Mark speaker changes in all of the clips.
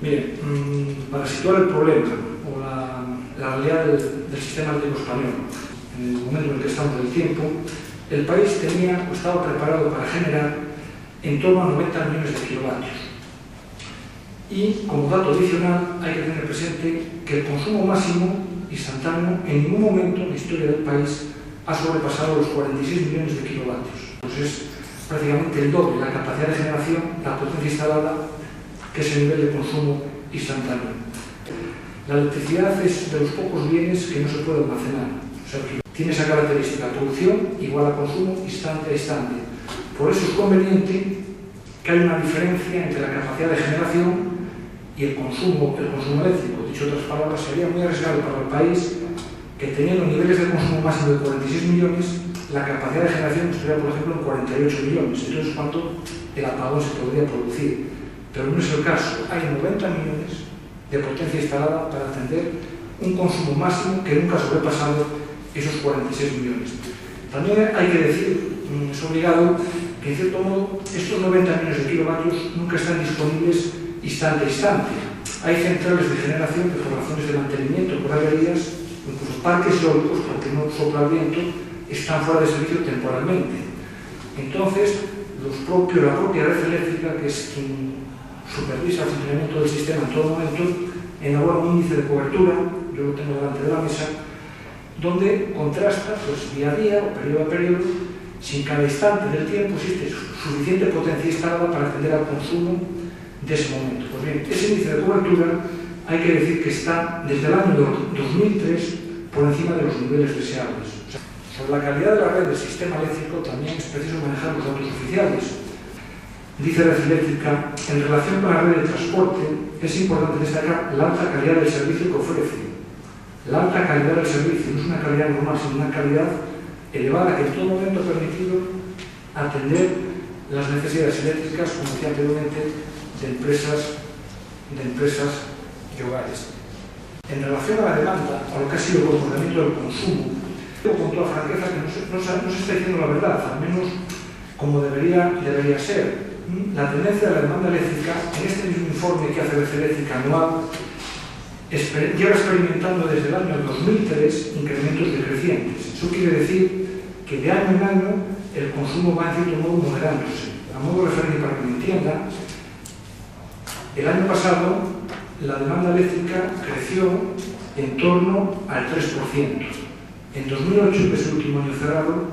Speaker 1: Mire, para situar el problema o la realidad del sistema eléctrico español, en el momento en el que estamos del tiempo, el país tenía o estaba preparado para generar en torno a 90 millones de kilovatios. Y como dato adicional hay que tener presente que el consumo máximo instantáneo en ningún momento en la historia del país ha sobrepasado los 46 millones de kilovatios. Pues es prácticamente el doble la capacidad de generación, la potencia instalada, que es el nivel de consumo instantáneo. La electricidad es de los pocos bienes que no se puede almacenar. O sea, que tiene esa característica, producción igual a consumo instante a instante. Por eso es conveniente que haya una diferencia entre la capacidad de generación y el consumo eléctrico. Dicho otras palabras, sería muy arriesgado para el país que teniendo niveles de consumo máximo de 46 millones, la capacidad de generación estaría, por ejemplo, en 48 millones. Entonces, ¿cuánto el apagón se podría producir? Pero no es el caso. Hay 90 millones de potencia instalada para atender un consumo máximo que nunca ha sobrepasado esos 46 millones. También hay que decir, es obligado, que en cierto modo estos 90 millones de kilovatios nunca están disponibles instante a instante. Hay centrales de generación que por razones de mantenimiento, por averías, incluso parques eólicos, porque no sopla el viento, están fuera de servicio temporalmente. Entonces, la propia red eléctrica, que es quien supervisa el funcionamiento del sistema en todo momento, elabora un índice de cobertura, yo lo tengo delante de la mesa, donde contrasta pues, día a día o periodo a periodo si en cada instante del tiempo existe suficiente potencia instalada para atender al consumo de ese momento. Pues bien, ese índice de cobertura hay que decir que está desde el año 2003 por encima de los niveles deseables. O sea, sobre la calidad de la red del sistema eléctrico también es preciso manejar los datos oficiales. Dice Red Eléctrica, en relación con la red de transporte, es importante destacar la alta calidad del servicio que ofrece. La alta calidad del servicio no es una calidad normal, sino una calidad elevada que en todo momento ha permitido atender las necesidades eléctricas, como decía anteriormente, de empresas y hogares. En relación a la demanda, a lo que ha sido el comportamiento del consumo, digo con toda franqueza que no se está diciendo la verdad, al menos como debería ser. La tendencia de la demanda eléctrica, en este mismo informe que hace Red Eléctrica anual, lleva experimentando desde el año 2003 incrementos decrecientes. Eso quiere decir que de año en año el consumo va en cierto modo moderándose. A modo de referencia para que me entienda, el año pasado la demanda eléctrica creció en torno al 3%. En 2008, que es el último año cerrado,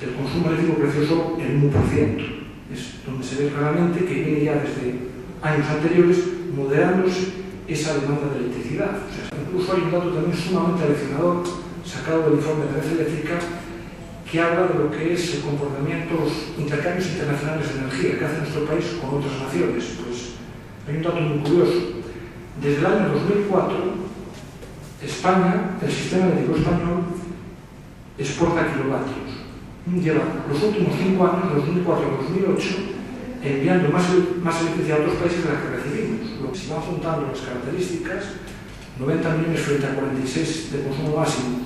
Speaker 1: el consumo eléctrico creció solo el 1%. Es donde se ve claramente que viene ya desde años anteriores moderándose esa demanda de electricidad. O sea, incluso hay un dato también sumamente aleccionador sacado del informe de Red Eléctrica que habla de lo que es el comportamiento, los intercambios internacionales de energía que hace nuestro país con otras naciones. Pues hay un dato muy curioso. Desde el año 2004, España, el sistema eléctrico español, exporta kilovatios. Lleva los últimos 5 años, de 2004 a 2008, enviando más electricidad a otros países de las que recibimos. Si van juntando las características, 90 millones frente a 46 de consumo máximo,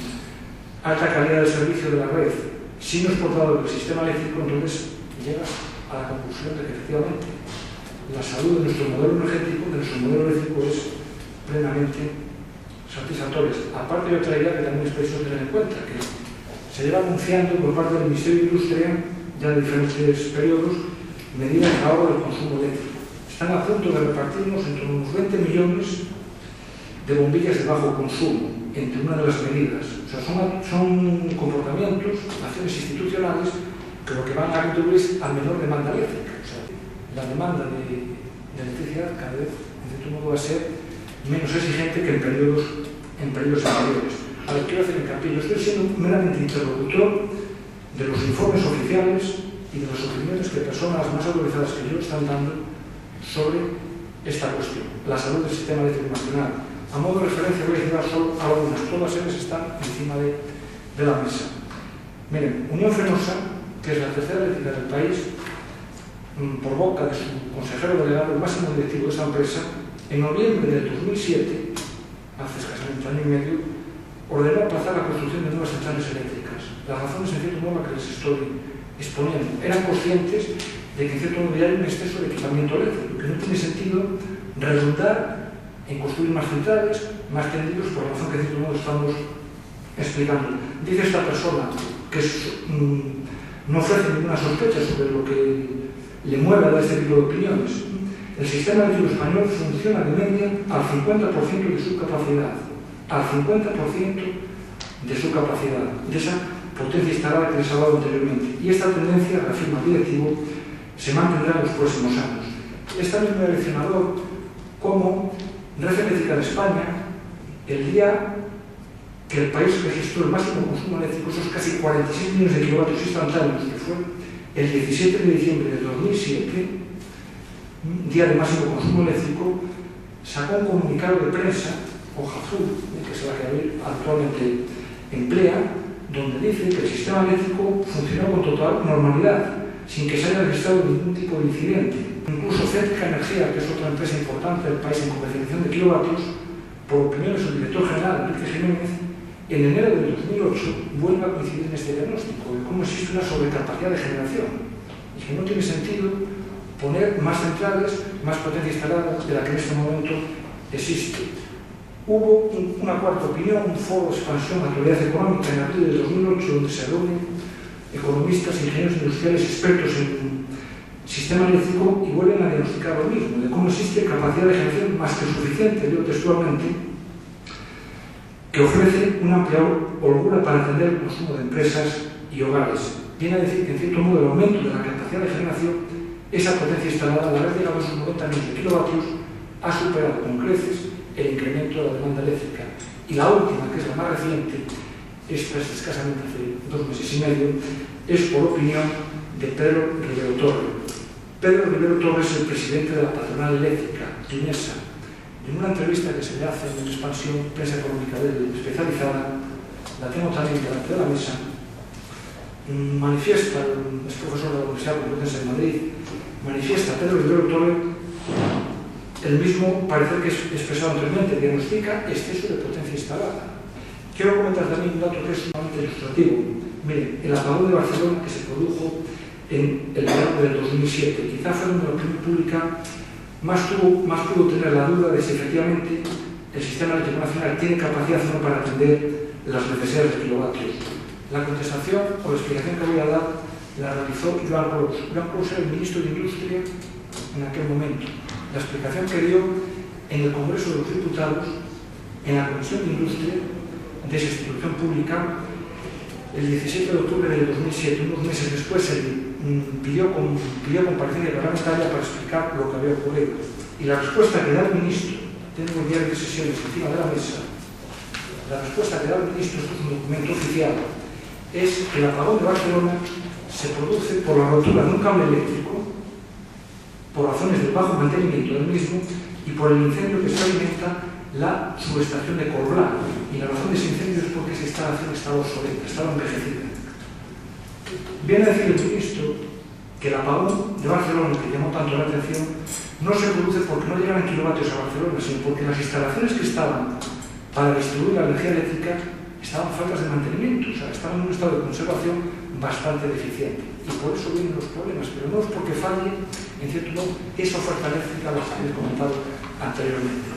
Speaker 1: alta calidad del servicio de la red, sin exportador del sistema eléctrico, entonces llega a la conclusión de que efectivamente la salud de nuestro modelo energético, de nuestro modelo eléctrico, es plenamente satisfactoria. Aparte de otra idea que también es preciso tener en cuenta, que se lleva anunciando por parte del Ministerio de Industria, ya de diferentes periodos, medidas de ahorro del consumo eléctrico. Están a punto de repartirnos entre unos 20 millones de bombillas de bajo consumo, entre una de las medidas. O sea, son comportamientos, acciones institucionales, que lo que van a contribuir a menor demanda eléctrica. O sea, la demanda de electricidad cada vez, en cierto modo, va a ser menos exigente que en periodos anteriores. A ver, quiero hacer hincapié, yo estoy siendo meramente interlocutor de los informes oficiales y de las opiniones que personas más autorizadas que yo están dando sobre esta cuestión, la salud del sistema eléctrico nacional. A modo de referencia voy a citar solo algunas, todas ellas están encima de la mesa. Miren, Unión Fenosa, que es la tercera eléctrica del país, por boca de su consejero delegado, el máximo directivo de esa empresa, en noviembre del 2007, hace escasamente año y medio, ordenó aplazar la construcción de nuevas centrales eléctricas. Las razones, en cierto modo, que les estoy exponiendo. Eran conscientes de que, en cierto modo, ya hay un exceso de equipamiento eléctrico, que no tiene sentido redundar en construir más centrales, más tendidos, por la razón que de cierto modo estamos explicando. Dice esta persona que no ofrece ninguna sospecha sobre lo que le mueve a dar este tipo de opiniones. El sistema eléctrico español funciona de media al 50% de su capacidad, al 50% de su capacidad, de esa potencia instalada que les he hablado anteriormente. Y esta tendencia, reafirma el directivo, se mantendrá en los próximos años. Es también muy aleccionador cómo Red Eléctrica de España, el día que el país registró el máximo consumo eléctrico, esos casi 46 millones de kilovatios instantáneos, que fue el 17 de diciembre de 2007, día de máximo consumo eléctrico, sacó un comunicado de prensa, hoja azul, que es la que actualmente emplea, donde dice que el sistema eléctrico funcionó con total normalidad, sin que se haya registrado ningún tipo de incidente. Incluso Céntrica Energía, que es otra empresa importante del país en comercialización de kilovatios, por opiniones del director general, Enrique Jiménez, en enero de 2008 vuelve a coincidir en este diagnóstico de cómo existe una sobrecapacidad de generación y que no tiene sentido poner más centrales, más potencia instalada de la que en este momento existe. Hubo una cuarta opinión, un foro de expansión de actividad económica en abril de 2008, donde se reúnen economistas, ingenieros industriales, expertos en sistema eléctrico y vuelven a diagnosticar lo mismo, de cómo existe capacidad de generación más que suficiente, digo textualmente, que ofrece una amplia holgura para atender el consumo de empresas y hogares. Viene a decir que, en cierto modo, el aumento de la capacidad de generación, esa potencia instalada, al haber llegado a sus 90 millones de kilovatios, ha superado con creces el incremento de la demanda eléctrica. Y la última, que es la más reciente, esta es escasamente hace 2 meses y medio, es por opinión de Pedro Rivero Torre. Pedro Rivero Torre es el presidente de la patronal eléctrica, Tunesa. En una entrevista que se le hace en Expansión, prensa económica especializada, la tengo también delante de la mesa, manifiesta, es profesor de la Universidad Complutense de Madrid, manifiesta Pedro Rivero Torre el mismo parecer que he expresado anteriormente, diagnostica exceso de potencia instalada. Quiero comentar también un dato que es sumamente ilustrativo. Miren, el apagón de Barcelona que se produjo en el verano del 2007, quizá fue donde la opinión pública más pudo tener la duda de si efectivamente el sistema eléctrico nacional tiene capacidad o no para atender las necesidades de kilovatios. La contestación o la explicación que voy a dar la realizó Joan Ros. Joan Ros era el ministro de Industria en aquel momento. La explicación que dio en el Congreso de los Diputados, en la Comisión de Industria de esa institución pública, el 17 de octubre del 2007, unos meses después, se pidió comparecencia parlamentaria para explicar lo que había ocurrido. Y la respuesta que da el ministro, tengo el diario de sesiones encima de la mesa, la respuesta que da el ministro, esto es un documento oficial, es que el apagón de Barcelona se produce por la rotura de un cable eléctrico, por razones del bajo mantenimiento del mismo y por el incendio que se alimenta la subestación de Corblanc. Y la razón de ese incendio es porque esa instalación estaba obsoleta, estaba envejecida. Viene a decir el ministro que el apagón de Barcelona, que llamó tanto la atención, no se produce porque no llegan kilovatios a Barcelona, sino porque las instalaciones que estaban para distribuir la energía eléctrica estaban faltas de mantenimiento, o sea, estaban en un estado de conservación bastante deficiente. Y por eso vienen los problemas, pero no es porque falle, en cierto modo, esa oferta eléctrica a la que he comentado anteriormente.